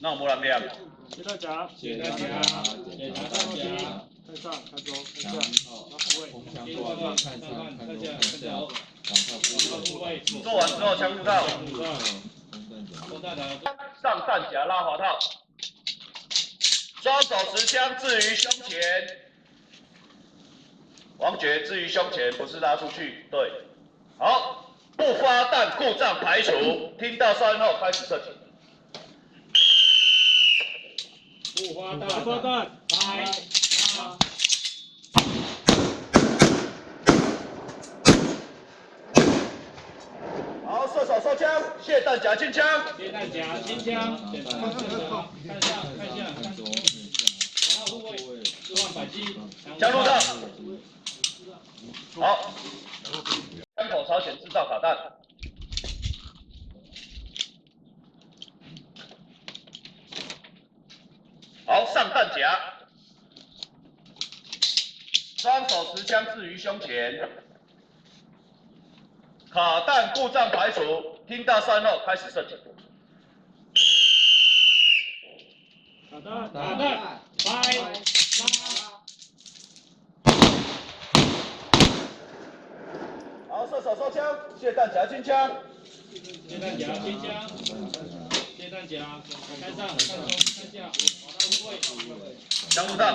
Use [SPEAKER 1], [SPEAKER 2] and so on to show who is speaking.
[SPEAKER 1] 那我们来亮。
[SPEAKER 2] 谢大家，
[SPEAKER 3] 谢大家，检查大家。
[SPEAKER 2] 看上，看中，看下，
[SPEAKER 3] 红墙挂看上，看中，看下，往靠部位。
[SPEAKER 1] 做完之后枪入套。上弹夹拉滑套。双手持枪置于胸前。王爵置于胸前，不是拉出去。对。好，不发弹，故障排除。听到哨音后开始射击。
[SPEAKER 3] 不发弹，
[SPEAKER 2] 不发弹，
[SPEAKER 3] 开。
[SPEAKER 1] 好，射手收枪，卸弹夹清枪。
[SPEAKER 3] 卸弹夹清枪，检查看上，看下，看中，往靠部位，置换扳机，
[SPEAKER 1] 枪入套。好，枪口朝前制造卡弹。 好，上弹夹，双手持枪置于胸前，卡弹故障排除，听到哨音后开始射击。
[SPEAKER 2] 打弹，
[SPEAKER 3] 开。
[SPEAKER 1] 好，射手收枪，卸弹夹清枪。
[SPEAKER 3] 卸弹夹清枪，卸弹夹，看上，看中，看下，往靠部位，
[SPEAKER 1] 枪入弹。